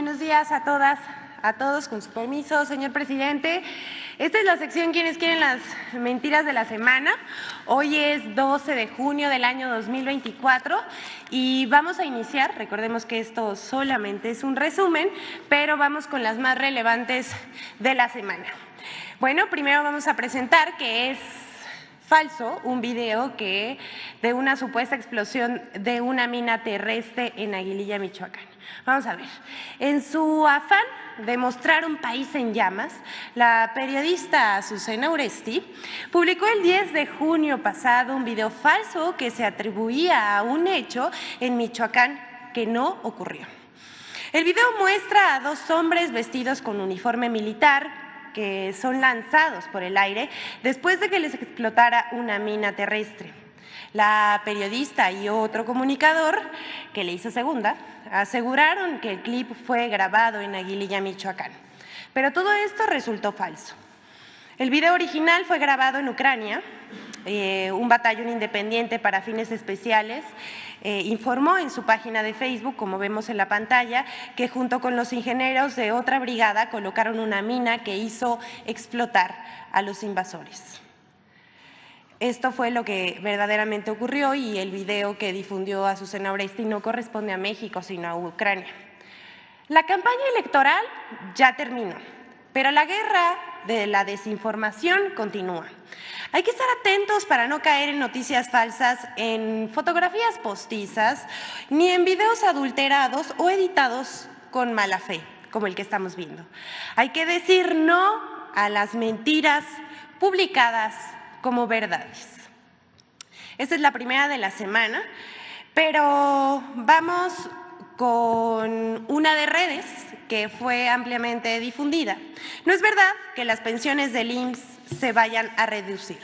buenos días a todas, a todos, con su permiso, señor presidente. Esta es la sección Quienes quieren las mentiras de la semana. Hoy es 12 de junio del año 2024 y vamos a iniciar, recordemos que esto solamente es un resumen, pero vamos con las más relevantes de la semana. Bueno, primero vamos a presentar que es falso un video de una supuesta explosión de una mina terrestre en Aguililla, Michoacán. Vamos a ver. En su afán de mostrar un país en llamas, la periodista Azucena Uresti publicó el 10 de junio pasado un video falso que se atribuía a un hecho en Michoacán que no ocurrió. El video muestra a dos hombres vestidos con uniforme militar que son lanzados por el aire después de que les explotara una mina terrestre. La periodista y otro comunicador, que le hizo segunda, aseguraron que el clip fue grabado en Aguililla, Michoacán. Pero todo esto resultó falso. El video original fue grabado en Ucrania. Un batallón independiente para fines especiales informó en su página de Facebook, como vemos en la pantalla, que junto con los ingenieros de otra brigada colocaron una mina que hizo explotar a los invasores. Esto fue lo que verdaderamente ocurrió y el video que difundió Azucena Uresti no corresponde a México, sino a Ucrania. La campaña electoral ya terminó, pero la guerra de la desinformación continúa. Hay que estar atentos para no caer en noticias falsas, en fotografías postizas, ni en videos adulterados o editados con mala fe, como el que estamos viendo. Hay que decir no a las mentiras publicadas como verdades. Esta es la primera de la semana, pero vamos con una de redes que fue ampliamente difundida. No es verdad que las pensiones del IMSS se vayan a reducir.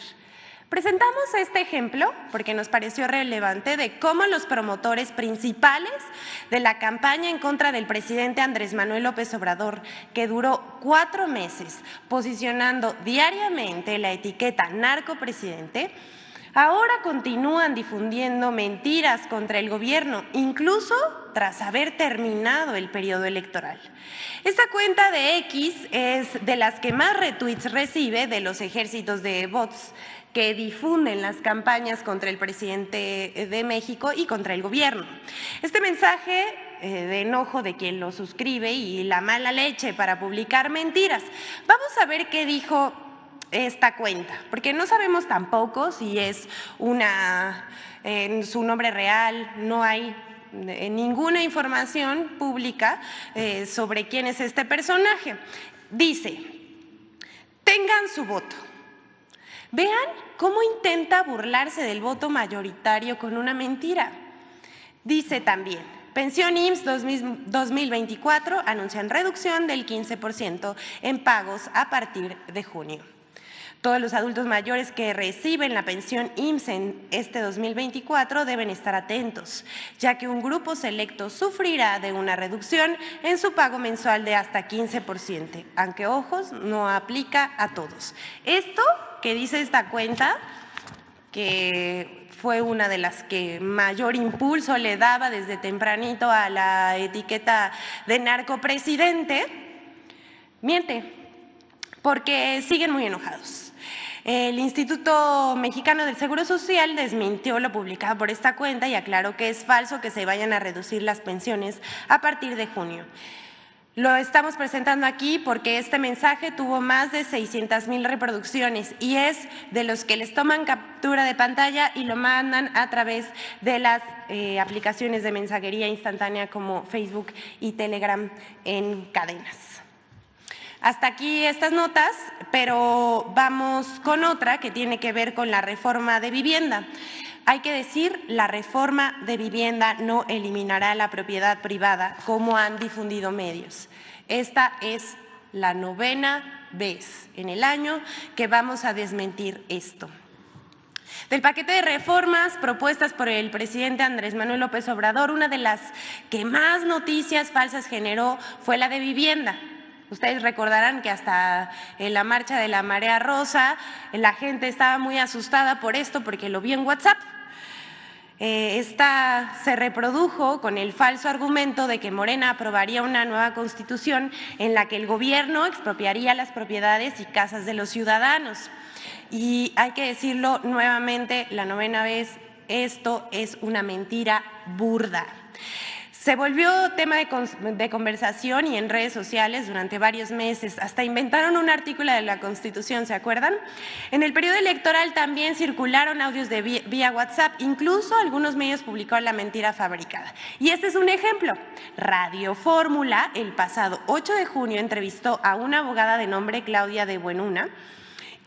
Presentamos este ejemplo porque nos pareció relevante de cómo los promotores principales de la campaña en contra del presidente Andrés Manuel López Obrador, que duró 4 meses posicionando diariamente la etiqueta narcopresidente, ahora continúan difundiendo mentiras contra el gobierno, incluso tras haber terminado el periodo electoral. Esta cuenta de X es de las que más retweets recibe de los ejércitos de bots que difunden las campañas contra el presidente de México y contra el gobierno. Este mensaje de enojo de quien lo suscribe y la mala leche para publicar mentiras. Vamos a ver qué dijo esta cuenta, porque no sabemos tampoco si es en su nombre real, no hay ninguna información pública sobre quién es este personaje. Dice, tengan su voto. Vean cómo intenta burlarse del voto mayoritario con una mentira. Dice también, Pensión IMSS 2024 anuncian reducción del 15% en pagos a partir de junio. Todos los adultos mayores que reciben la pensión IMSS en este 2024 deben estar atentos, ya que un grupo selecto sufrirá de una reducción en su pago mensual de hasta 15%, aunque ojos, no aplica a todos. Esto que dice esta cuenta, que fue una de las que mayor impulso le daba desde tempranito a la etiqueta de narcopresidente, miente, porque siguen muy enojados. El Instituto Mexicano del Seguro Social desmintió lo publicado por esta cuenta y aclaró que es falso que se vayan a reducir las pensiones a partir de junio. Lo estamos presentando aquí porque este mensaje tuvo más de 600,000 reproducciones y es de los que les toman captura de pantalla y lo mandan a través de las aplicaciones de mensajería instantánea como Facebook y Telegram en cadenas. Hasta aquí estas notas, pero vamos con otra que tiene que ver con la reforma de vivienda. Hay que decir, la reforma de vivienda no eliminará la propiedad privada, como han difundido medios. Esta es la 9ª vez en el año que vamos a desmentir esto. Del paquete de reformas propuestas por el presidente Andrés Manuel López Obrador, una de las que más noticias falsas generó fue la de vivienda. Ustedes recordarán que hasta en la marcha de la Marea Rosa la gente estaba muy asustada por esto porque lo vio en WhatsApp. Esta se reprodujo con el falso argumento de que Morena aprobaría una nueva constitución en la que el gobierno expropiaría las propiedades y casas de los ciudadanos. Y hay que decirlo nuevamente, la 9ª vez, esto es una mentira burda. Se volvió tema de conversación y en redes sociales durante varios meses. Hasta inventaron un artículo de la Constitución, ¿se acuerdan? En el periodo electoral también circularon audios de vía WhatsApp. Incluso algunos medios publicaron la mentira fabricada. Y este es un ejemplo. Radio Fórmula, el pasado 8 de junio, entrevistó a una abogada de nombre Claudia de Buenuna,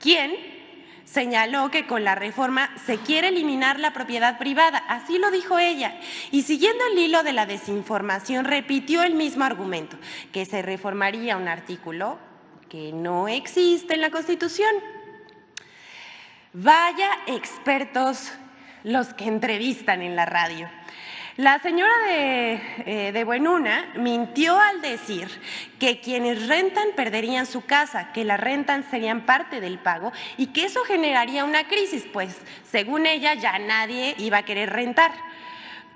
quien señaló que con la reforma se quiere eliminar la propiedad privada, así lo dijo ella, y siguiendo el hilo de la desinformación repitió el mismo argumento, que se reformaría un artículo que no existe en la Constitución. Vaya expertos los que entrevistan en la radio. La señora de Buenuna mintió al decir que quienes rentan perderían su casa, que las rentas serían parte del pago y que eso generaría una crisis, pues según ella ya nadie iba a querer rentar.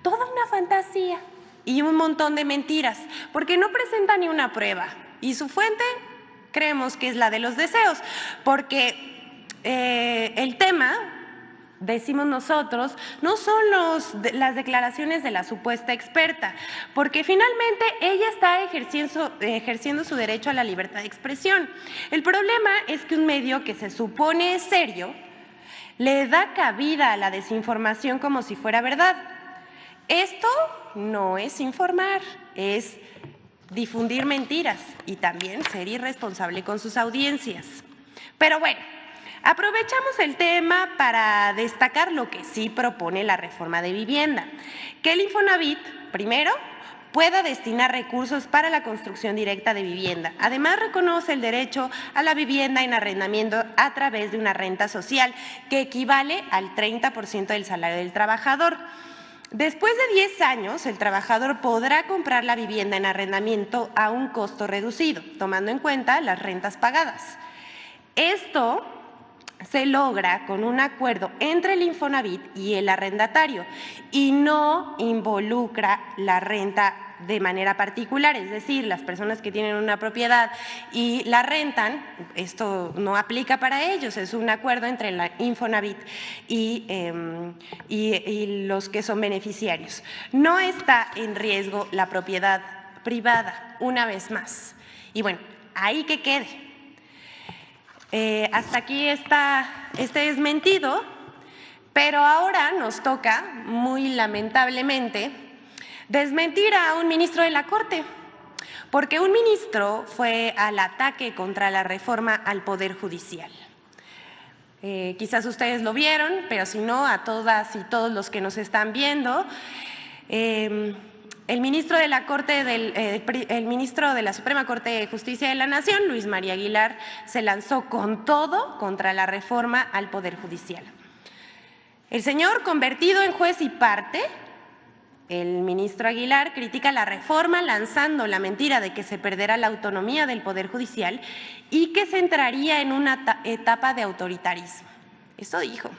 Toda una fantasía y un montón de mentiras, porque no presenta ni una prueba y su fuente creemos que es la de los deseos, porque el tema, decimos nosotros, no son las declaraciones de la supuesta experta, porque finalmente ella está ejerciendo su derecho a la libertad de expresión. El problema es que un medio que se supone es serio le da cabida a la desinformación como si fuera verdad. Esto no es informar, es difundir mentiras y también ser irresponsable con sus audiencias. Pero bueno, aprovechamos el tema para destacar lo que sí propone la reforma de vivienda, que el Infonavit, primero, pueda destinar recursos para la construcción directa de vivienda. Además, reconoce el derecho a la vivienda en arrendamiento a través de una renta social que equivale al 30% del salario del trabajador. Después de 10 años, el trabajador podrá comprar la vivienda en arrendamiento a un costo reducido, tomando en cuenta las rentas pagadas. Esto se logra con un acuerdo entre el Infonavit y el arrendatario y no involucra la renta de manera particular, es decir, las personas que tienen una propiedad y la rentan, esto no aplica para ellos, es un acuerdo entre la Infonavit y los que son beneficiarios. No está en riesgo la propiedad privada, una vez más. Y bueno, ahí que quede. Hasta aquí está este desmentido, pero ahora nos toca, muy lamentablemente, desmentir a un ministro de la Corte, porque un ministro fue al ataque contra la reforma al Poder Judicial. Quizás ustedes lo vieron, pero si no, a todas y todos los que nos están viendo, el ministro de la el ministro de la Suprema Corte de Justicia de la Nación, Luis María Aguilar, se lanzó con todo contra la reforma al Poder Judicial. El señor, convertido en juez y parte, el ministro Aguilar, critica la reforma lanzando la mentira de que se perderá la autonomía del Poder Judicial y que se entraría en una etapa de autoritarismo. Eso dijo.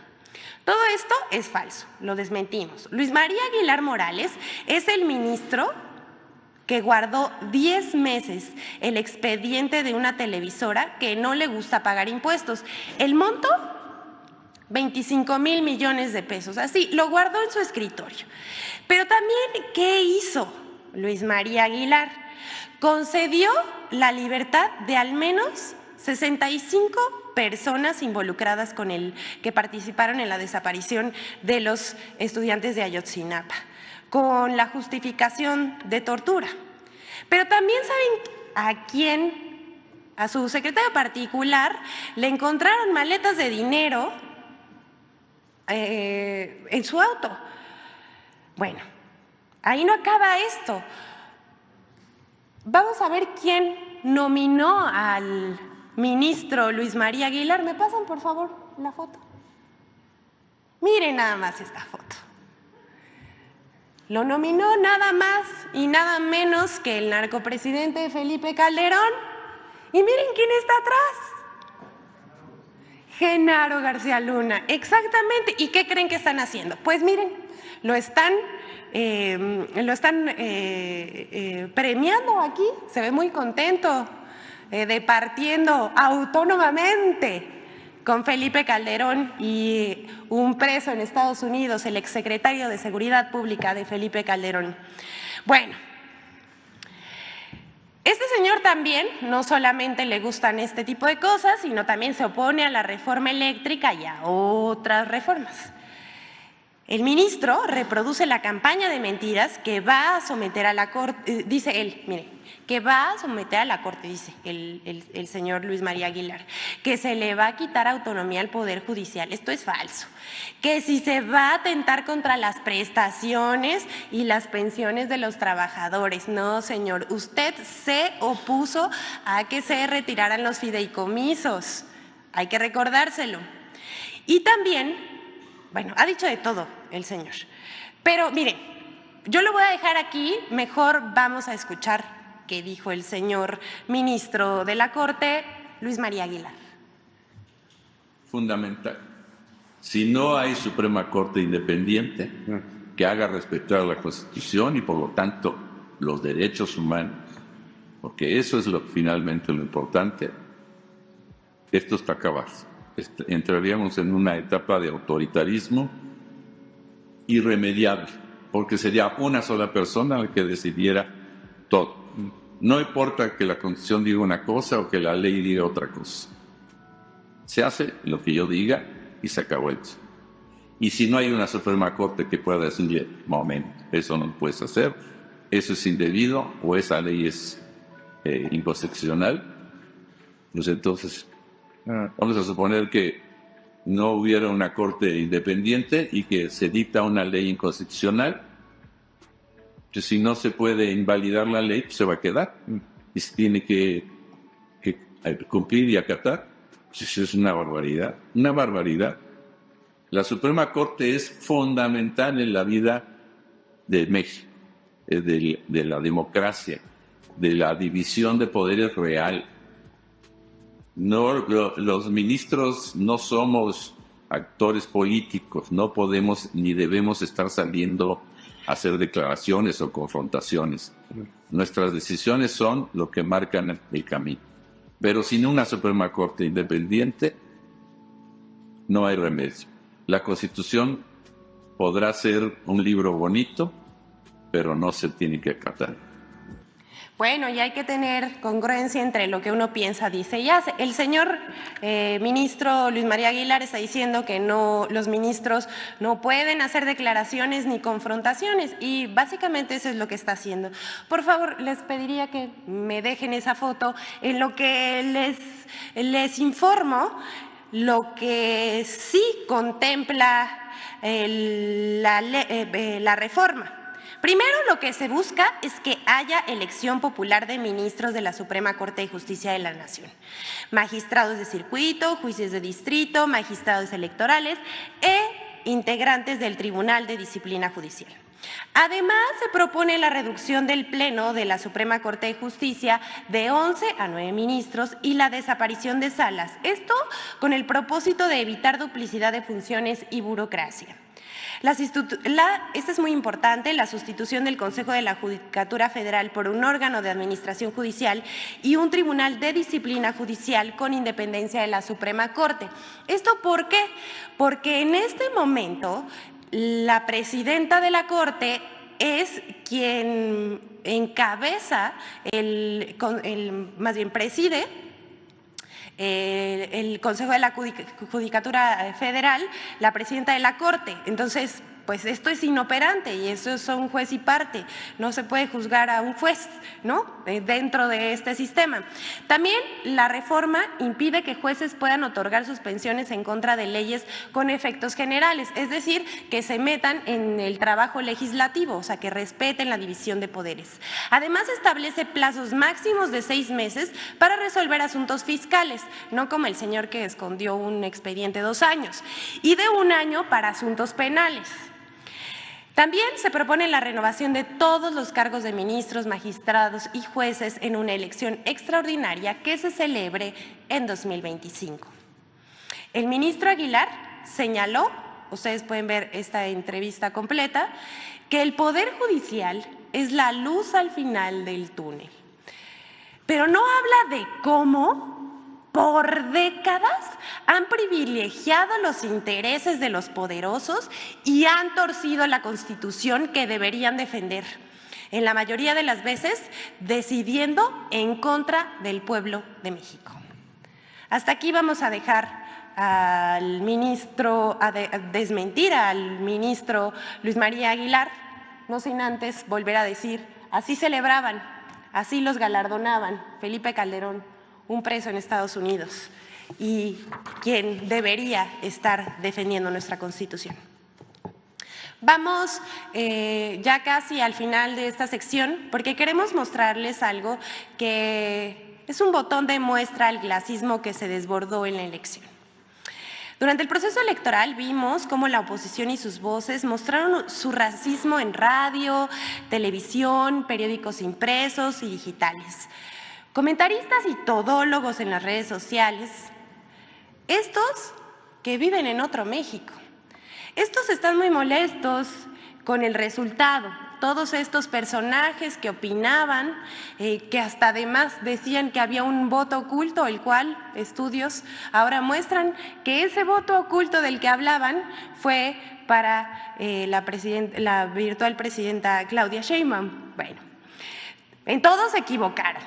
Todo esto es falso, lo desmentimos. Luis María Aguilar Morales es el ministro que guardó 10 meses el expediente de una televisora que no le gusta pagar impuestos. El monto, 25,000 millones de pesos, así, lo guardó en su escritorio. Pero también, ¿qué hizo Luis María Aguilar? Concedió la libertad de al menos 65 personas involucradas que participaron en la desaparición de los estudiantes de Ayotzinapa, con la justificación de tortura. Pero también saben a su secretario particular le encontraron maletas de dinero en su auto. Bueno, ahí no acaba esto. Vamos a ver quién nominó al ministro Luis María Aguilar. ¿Me pasan, por favor, la foto? Miren nada más esta foto. Lo nominó nada más y nada menos que el narcopresidente Felipe Calderón. Y miren quién está atrás. Genaro García Luna, exactamente. ¿Y qué creen que están haciendo? Pues miren, lo están premiando aquí, se ve muy contento, departiendo autónomamente con Felipe Calderón y un preso en Estados Unidos, el exsecretario de Seguridad Pública de Felipe Calderón. Bueno, este señor también no solamente le gustan este tipo de cosas, sino también se opone a la reforma eléctrica y a otras reformas. El ministro reproduce la campaña de mentiras que va a someter a la Corte, dice él, mire, que va a someter a la Corte, dice el señor Luis María Aguilar, que se le va a quitar autonomía al Poder Judicial. Esto es falso. Que si se va a atentar contra las prestaciones y las pensiones de los trabajadores. No, señor, usted se opuso a que se retiraran los fideicomisos. Hay que recordárselo. Y también… Bueno, ha dicho de todo el señor. Pero mire, yo lo voy a dejar aquí, mejor vamos a escuchar qué dijo el señor ministro de la Corte, Luis María Aguilar. Fundamental. Si no hay Suprema Corte independiente que haga respetar la Constitución y por lo tanto los derechos humanos, porque eso es finalmente lo importante, esto está acabado. Entraríamos en una etapa de autoritarismo irremediable, porque sería una sola persona la que decidiera todo. No importa que la Constitución diga una cosa o que la ley diga otra cosa. Se hace lo que yo diga y se acabó eso. Y si no hay una Suprema Corte que pueda decirle, momento, eso no lo puedes hacer, eso es indebido o esa ley es inconstitucional, pues entonces… Vamos a suponer que no hubiera una Corte independiente y que se dicta una ley inconstitucional, que si no se puede invalidar la ley, pues se va a quedar y se tiene que cumplir y acatar. Eso es una barbaridad, una barbaridad. La Suprema Corte es fundamental en la vida de México, de la democracia, de la división de poderes real. No, los ministros no somos actores políticos, no podemos ni debemos estar saliendo a hacer declaraciones o confrontaciones. Nuestras decisiones son lo que marcan el camino. Pero sin una Suprema Corte independiente no hay remedio. La Constitución podrá ser un libro bonito, pero no se tiene que acatar. Bueno, y hay que tener congruencia entre lo que uno piensa, dice y hace. El señor ministro Luis María Aguilar está diciendo que no, los ministros no pueden hacer declaraciones ni confrontaciones y básicamente eso es lo que está haciendo. Por favor, les pediría que me dejen esa foto. En lo que les informo, lo que sí contempla la reforma. Primero, lo que se busca es que haya elección popular de ministros de la Suprema Corte de Justicia de la Nación, magistrados de circuito, jueces de distrito, magistrados electorales e integrantes del Tribunal de Disciplina Judicial. Además, se propone la reducción del Pleno de la Suprema Corte de Justicia de 11 a 9 ministros y la desaparición de salas. Esto con el propósito de evitar duplicidad de funciones y burocracia. Esta es muy importante, la sustitución del Consejo de la Judicatura Federal por un órgano de administración judicial y un tribunal de disciplina judicial con independencia de la Suprema Corte. ¿Esto por qué? Porque en este momento la presidenta de la Corte es quien encabeza, más bien preside el Consejo de la Judicatura Federal, la presidenta de la Corte. Entonces, pues esto es inoperante y eso son juez y parte. No se puede juzgar a un juez, ¿no?, dentro de este sistema. También la reforma impide que jueces puedan otorgar suspensiones en contra de leyes con efectos generales, es decir, que se metan en el trabajo legislativo, o sea, que respeten la división de poderes. Además, establece plazos máximos de 6 meses para resolver asuntos fiscales, no como el señor que escondió un expediente 2 años, y de 1 año para asuntos penales. También se propone la renovación de todos los cargos de ministros, magistrados y jueces en una elección extraordinaria que se celebre en 2025. El ministro Aguilar señaló ustedes pueden ver esta entrevista completa, que el Poder Judicial es la luz al final del túnel. Pero no habla de cómo, por décadas, han privilegiado los intereses de los poderosos y han torcido la Constitución que deberían defender, en la mayoría de las veces decidiendo en contra del pueblo de México. Hasta aquí vamos a dejar al ministro, a desmentir al ministro Luis María Aguilar, no sin antes volver a decir, así celebraban, así los galardonaban Felipe Calderón, un preso en Estados Unidos y quien debería estar defendiendo nuestra Constitución. Vamos ya casi al final de esta sección porque queremos mostrarles algo que es un botón de muestra al clasismo que se desbordó en la elección. Durante el proceso electoral vimos cómo la oposición y sus voces mostraron su racismo en radio, televisión, periódicos impresos y digitales. Comentaristas y todólogos en las redes sociales, estos que viven en otro México. Estos están muy molestos con el resultado. Todos estos personajes que opinaban, que hasta además decían que había un voto oculto, el cual estudios ahora muestran que ese voto oculto del que hablaban fue para la virtual presidenta Claudia Sheinbaum. Bueno, en todo se equivocaron.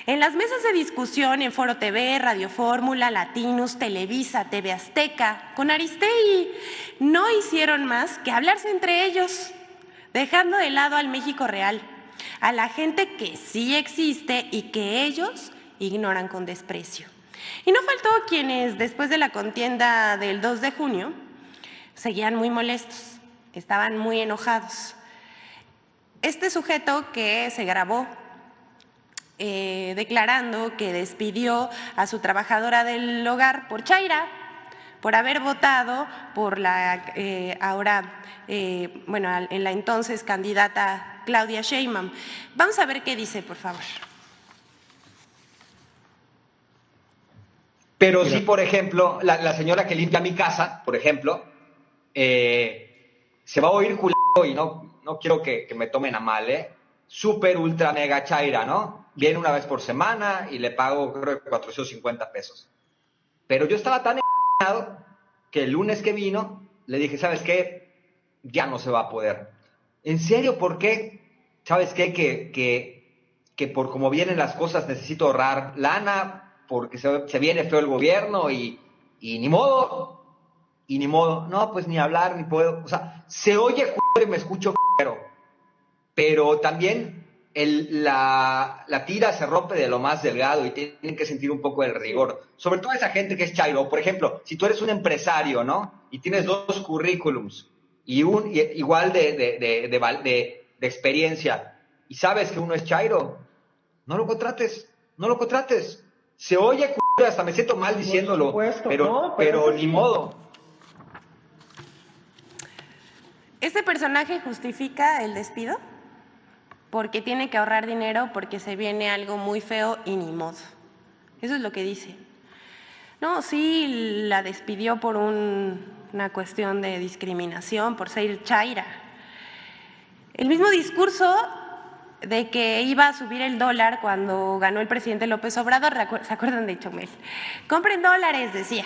En las mesas de discusión en Foro TV, Radio Fórmula, Latinus, Televisa, TV Azteca, con Aristegui, no hicieron más que hablarse entre ellos, dejando de lado al México real, a la gente que sí existe y que ellos ignoran con desprecio. Y no faltó quienes, después de la contienda del 2 de junio, seguían muy molestos, estaban muy enojados. Este sujeto que se grabó declarando que despidió a su trabajadora del hogar por chaira, por haber votado por la en la entonces candidata Claudia Sheinbaum. Vamos a ver qué dice, por favor. Pero sí, por ejemplo, la señora que limpia mi casa, por ejemplo, se va a oír culero y no quiero que me tomen a mal, súper, ultra, mega chaira, ¿no? Viene una vez por semana y le pago, creo que 450 pesos. Pero yo estaba tan enojado que el lunes que vino, le dije, ¿sabes qué? Ya no se va a poder. ¿En serio? ¿Por qué? ¿Sabes qué? Que por cómo vienen las cosas necesito ahorrar lana, porque se viene feo el gobierno y ni modo. Y ni modo. No, pues ni hablar, ni puedo. O sea, se oye y me escucho pero también la tira se rompe de lo más delgado y tienen que sentir un poco el rigor. Sobre todo esa gente que es chairo. Por ejemplo, si tú eres un empresario, ¿no? Y tienes 2 currículums y igual de experiencia y sabes que uno es chairo, no lo contrates. Se oye hasta me siento mal diciéndolo, supuesto, pero ni modo. ¿Este personaje justifica el despido? Porque tiene que ahorrar dinero, porque se viene algo muy feo y ni modo. Eso es lo que dice. No, sí la despidió por una cuestión de discriminación, por ser chaira. El mismo discurso de que iba a subir el dólar cuando ganó el presidente López Obrador, ¿se acuerdan de Chomel? Compren dólares, decía.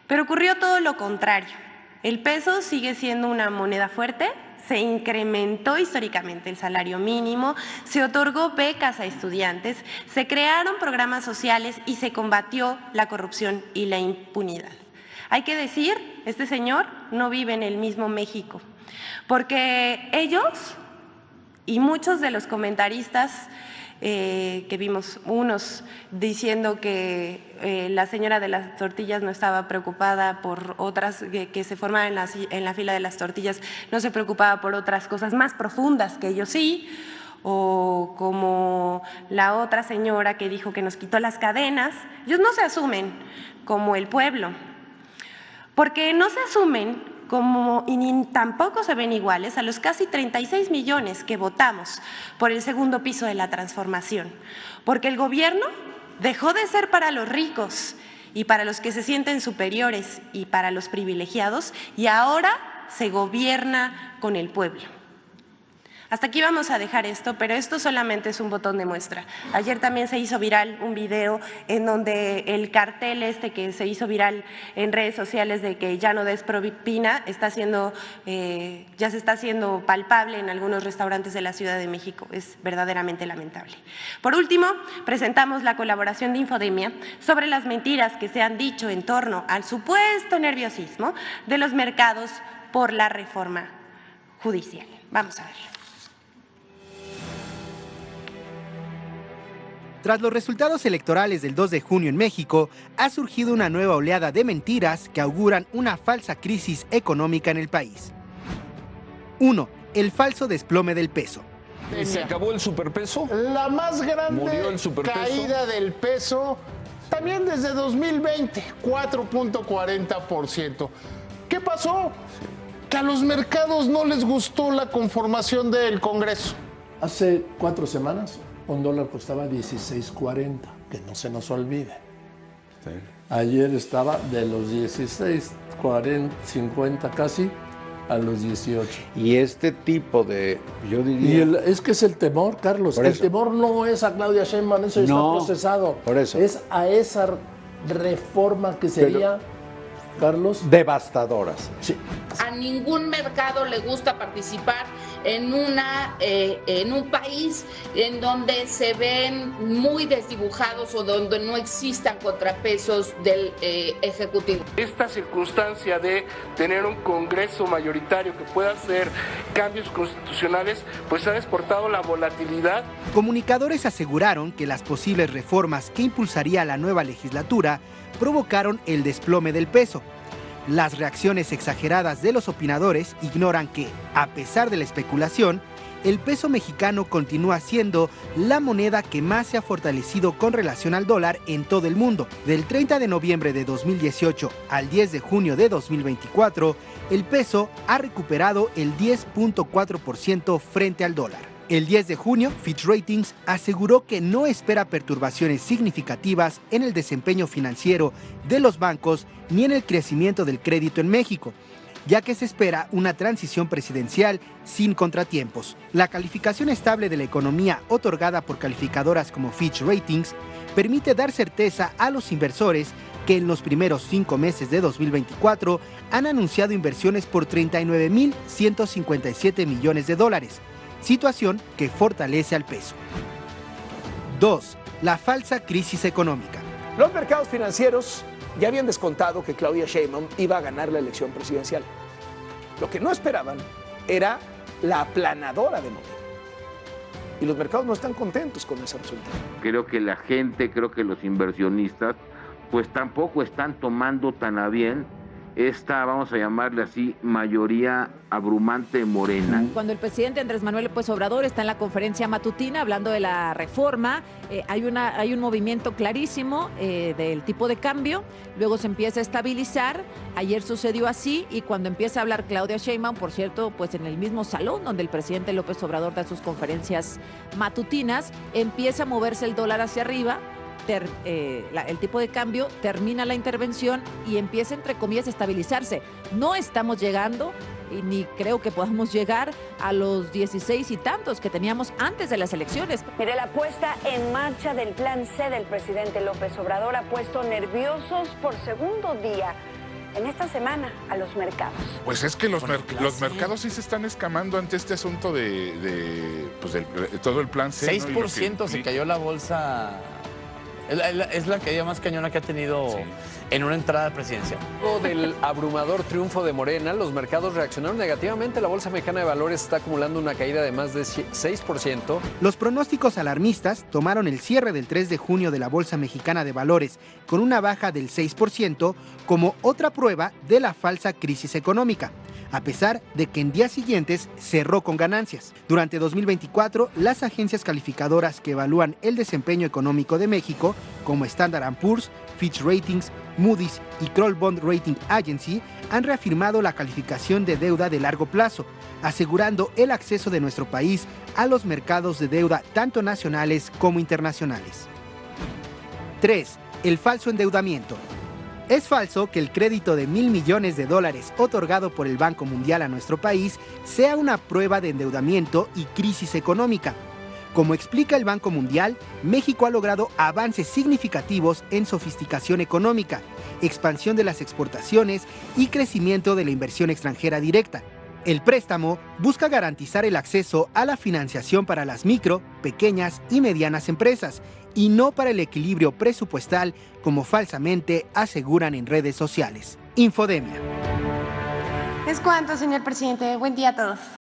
Pero ocurrió todo lo contrario. El peso sigue siendo una moneda fuerte, se incrementó históricamente el salario mínimo, se otorgó becas a estudiantes, se crearon programas sociales y se combatió la corrupción y la impunidad. Hay que decir, este señor no vive en el mismo México, porque ellos y muchos de los comentaristas que vimos, unos diciendo que la señora de las tortillas no estaba preocupada por otras que se formaban en la fila de las tortillas, no se preocupaba por otras cosas más profundas que ellos sí, o como la otra señora que dijo que nos quitó las cadenas. Ellos no se asumen como el pueblo, porque no se asumen como, y ni tampoco se ven iguales a los casi 36 millones que votamos por el segundo piso de la transformación, porque el gobierno dejó de ser para los ricos y para los que se sienten superiores y para los privilegiados, y ahora se gobierna con el pueblo. Hasta aquí vamos a dejar esto, pero esto solamente es un botón de muestra. Ayer también se hizo viral un video en donde el cartel que se hizo viral en redes sociales de que ya no des propina ya se está haciendo palpable en algunos restaurantes de la Ciudad de México. Es verdaderamente lamentable. Por último, presentamos la colaboración de Infodemia sobre las mentiras que se han dicho en torno al supuesto nerviosismo de los mercados por la reforma judicial. Vamos a verlo. Tras los resultados electorales del 2 de junio en México, ha surgido una nueva oleada de mentiras que auguran una falsa crisis económica en el país. 1. El falso desplome del peso. ¿Se acabó el superpeso? La más grande ¿Murió el superpeso? caída del peso, también desde 2020, 4.40%. ¿Qué pasó? Que a los mercados no les gustó la conformación del Congreso. Hace 4 semanas un dólar costaba 16.40, que no se nos olvide. Sí. Ayer estaba de los 16.50 casi a los 18. Y este tipo de, yo diría... es que es el temor, Carlos. El temor no es a Claudia Sheinbaum, eso ya está procesado. Por eso. Es a esa reforma que sería, Carlos... devastadoras. Sí. A ningún mercado le gusta participar en un país en donde se ven muy desdibujados o donde no existan contrapesos del Ejecutivo. Esta circunstancia de tener un Congreso mayoritario que pueda hacer cambios constitucionales, pues ha exportado la volatilidad. Comunicadores aseguraron que las posibles reformas que impulsaría la nueva legislatura provocaron el desplome del peso. Las reacciones exageradas de los opinadores ignoran que, a pesar de la especulación, el peso mexicano continúa siendo la moneda que más se ha fortalecido con relación al dólar en todo el mundo. Del 30 de noviembre de 2018 al 10 de junio de 2024, el peso ha recuperado el 10.4% frente al dólar. El 10 de junio, Fitch Ratings aseguró que no espera perturbaciones significativas en el desempeño financiero de los bancos ni en el crecimiento del crédito en México, ya que se espera una transición presidencial sin contratiempos. La calificación estable de la economía otorgada por calificadoras como Fitch Ratings permite dar certeza a los inversores que en los primeros 5 meses de 2024 han anunciado inversiones por 39.157 millones de dólares, situación que fortalece al peso. 2. La falsa crisis económica. Los mercados financieros ya habían descontado que Claudia Sheinbaum iba a ganar la elección presidencial. Lo que no esperaban era la aplanadora de Morena. Y los mercados no están contentos con ese resultado. Creo que la gente, creo que los inversionistas, pues tampoco están tomando tan a bien esta, vamos a llamarle así, mayoría abrumante morena. Cuando el presidente Andrés Manuel López Obrador está en la conferencia matutina hablando de la reforma, hay un movimiento clarísimo del tipo de cambio, luego se empieza a estabilizar, ayer sucedió así, y cuando empieza a hablar Claudia Sheinbaum, por cierto, pues en el mismo salón donde el presidente López Obrador da sus conferencias matutinas, empieza a moverse el dólar hacia arriba. El tipo de cambio, termina la intervención y empieza, entre comillas, a estabilizarse. No estamos llegando, y ni creo que podamos llegar a los 16 y tantos que teníamos antes de las elecciones. Mire, la puesta en marcha del plan C del presidente López Obrador ha puesto nerviosos por segundo día en esta semana a los mercados. Pues es que los mercados sí se están escamando ante este asunto de todo el plan C. 6% ¿no? Se cayó la bolsa. Es la caída más cañona que ha tenido en una entrada presidencial. Luego del abrumador triunfo de Morena, los mercados reaccionaron negativamente. La Bolsa Mexicana de Valores está acumulando una caída de más de 6%. Los pronósticos alarmistas tomaron el cierre del 3 de junio de la Bolsa Mexicana de Valores con una baja del 6% como otra prueba de la falsa crisis económica, a pesar de que en días siguientes cerró con ganancias. Durante 2024, las agencias calificadoras que evalúan el desempeño económico de México, como Standard & Poor's, Fitch Ratings, Moody's y Kroll Bond Rating Agency, han reafirmado la calificación de deuda de largo plazo, asegurando el acceso de nuestro país a los mercados de deuda tanto nacionales como internacionales. 3. El falso endeudamiento. Es falso que el crédito de $1,000 millones otorgado por el Banco Mundial a nuestro país sea una prueba de endeudamiento y crisis económica. Como explica el Banco Mundial, México ha logrado avances significativos en sofisticación económica, expansión de las exportaciones y crecimiento de la inversión extranjera directa. El préstamo busca garantizar el acceso a la financiación para las micro, pequeñas y medianas empresas y no para el equilibrio presupuestal, como falsamente aseguran en redes sociales. Infodemia. Es cuanto, señor presidente. Buen día a todos.